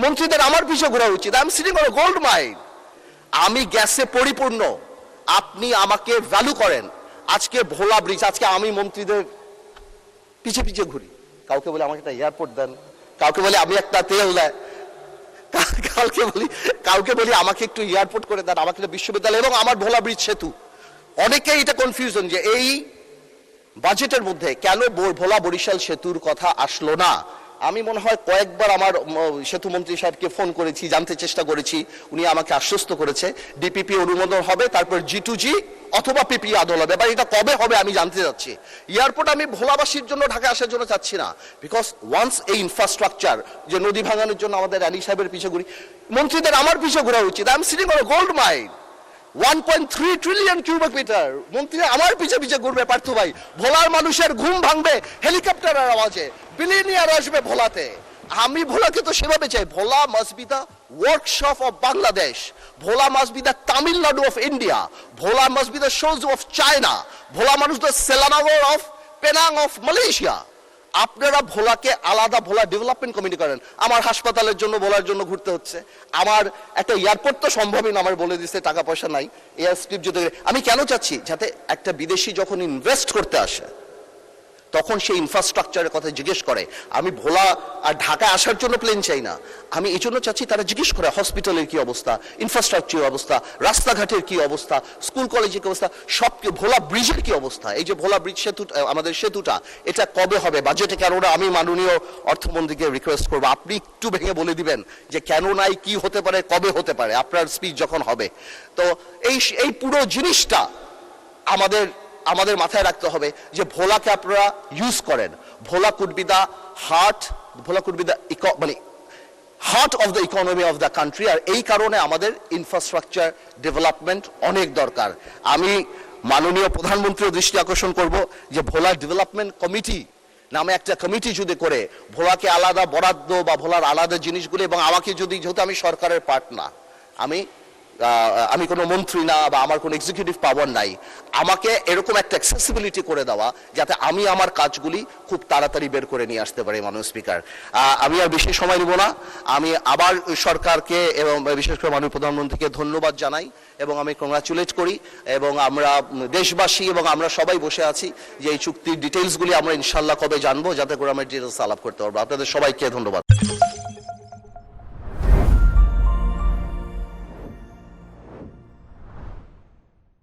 মন্ত্রীদের আমার পিছু ঘোরা উচিত। I am sitting on gold mine. আমি গ্যাসে পরিপূর্ণ, আপনি আমাকে ভ্যালু করেন। আজকে ভোলা ব্রিজ, আজকে আমি মন্ত্রীদের পিছে পিছে ঘুরি। কাউকে বলে আমাকে একটা এয়ারপোর্ট দেন, কাউকে বলে আমি একটা তেল দেয়, কাউকে বলি আমাকে একটু এয়ারপোর্ট করে দেন, আমাকে একটা বিশ্ববিদ্যালয় এবং আমার ভোলা ব্রিজ সেতু। অনেকেই এটা কনফিউশন যে এই বাজেটের মধ্যে কেন ভোলা বরিশাল সেতুর কথা আসলো না। আমি মনে হয় কয়েকবার আমার সেতু মন্ত্রী সাহেবকে ফোন করেছি, জানতে চেষ্টা করেছি, উনি আমাকে আশ্বস্ত করেছে ডিপিপি অনুমোদন হবে, তারপর G2G অথবা পিপি আদল হবে। এবার এটা কবে হবে আমি জানতে চাচ্ছি। এয়ারপোর্ট আমি ভোলাবাসীর জন্য ঢাকা আসার জন্য চাচ্ছি না, বিকজ ওয়ান্স এই ইনফ্রাস্ট্রাকচার, যে নদী ভাঙানোর জন্য আমাদের আলী সাহেবের পিছু ঘুরি, মন্ত্রীদের আমার পিছু ঘোরা উচিত। I am sitting on gold mine. 1.3 trillion cubic metre, মন্ত্রীরা আমার পিছে পিছে ঘুরবে। পার্থ ভাই, ভোলার মানুষের ঘুম ভাঙবে হেলিকপ্টারের আওয়াজে, বিলিনিয়ার আসবে ভোলাতে। আমি ভোলাকে তো সেভাবে চাই, Bhola must be the workshop of Bangladesh, Bhola must be the Tamil Nadu of India, Bhola must be the শোজু অফ চায়না, ভোলা মানুষ the Selangor of Penang of Malaysia. আপনারা ভোলাকে আলাদা ভোলা ডেভেলপমেন্ট কমিটি করেন। আমার হাসপাতালের জন্য ভোলার জন্য ঘুরতে হচ্ছে, আমার একটা এয়ারপোর্ট তো সম্ভবই না, আমার বলে দিচ্ছে টাকা পয়সা নাই, এয়ার স্ট্রিপ যদি। আমি কেন চাচ্ছি, যাতে একটা বিদেশি যখন ইনভেস্ট করতে আসে তখন সেই ইনফ্রাস্ট্রাকচারের কথা জিজ্ঞেস করে। আমি ভোলা আর ঢাকা আসার জন্য প্লেন চাই না, আমি এই জন্য চাচ্ছি তারা জিজ্ঞেস করে হসপিটালের কি অবস্থা, ইনফ্রাস্ট্রাকচারের অবস্থা, রাস্তাঘাটের কি অবস্থা, স্কুল কলেজের কি অবস্থা, সব ভোলা ব্রিজের কি অবস্থা। এই যে ভোলা ব্রিজ সেতু, আমাদের সেতুটা, এটা কবে হবে বাজেটে কেন না। আমি মাননীয় অর্থমন্ত্রীকে রিকোয়েস্ট করবো, আপনি একটু ভেঙে বলে দিবেন যে কেন নাই, কি হতে পারে, কবে হতে পারে, আপনার স্পিচ যখন হবে। তো এই পুরো জিনিসটা আমাদের মাথায় রাখতে হবে যে ভোলাকে আপনারা ইউজ করেন। Bhola could be the heart, Bhola could be the মানে heart of the economy of the country. আর এই কারণে আমাদের ইনফ্রাস্ট্রাকচার ডেভেলপমেন্ট অনেক দরকার। আমি মাননীয় প্রধানমন্ত্রীর দৃষ্টি আকর্ষণ করব যে ভোলা ডেভেলপমেন্ট কমিটি নামে একটা কমিটি যদি করে, ভোলাকে আলাদা বরাদ্দ বা ভোলার আলাদা জিনিসগুলো, এবং আমাকে যদি, যেহেতু আমি সরকারের পার্ট না, আমি কোনো মন্ত্রী না বা আমার কোনো এক্সিকিউটিভ পাওয়ার নাই, আমাকে এরকম একটা অ্যাক্সেসিবিলিটি করে দেওয়া যাতে আমি আমার কাজগুলি খুব তাড়াতাড়ি বের করে নিয়ে আসতে পারি। মাননীয় স্পিকার, আমি আর বেশি সময় নেব না। আমি আবার সরকারকে এবং বিশেষ করে মাননীয় প্রধানমন্ত্রীকে ধন্যবাদ জানাই এবং আমি কংগ্রাচুলেট করি। এবং আমরা দেশবাসী এবং আমরা সবাই বসে আছি যে এই চুক্তির ডিটেইলসগুলি আমরা ইনশাল্লাহ কবে জানবো, যাতে করে আমরা ডিটেইলস আলাপ করতে পারবো। আপনাদের সবাইকে ধন্যবাদ।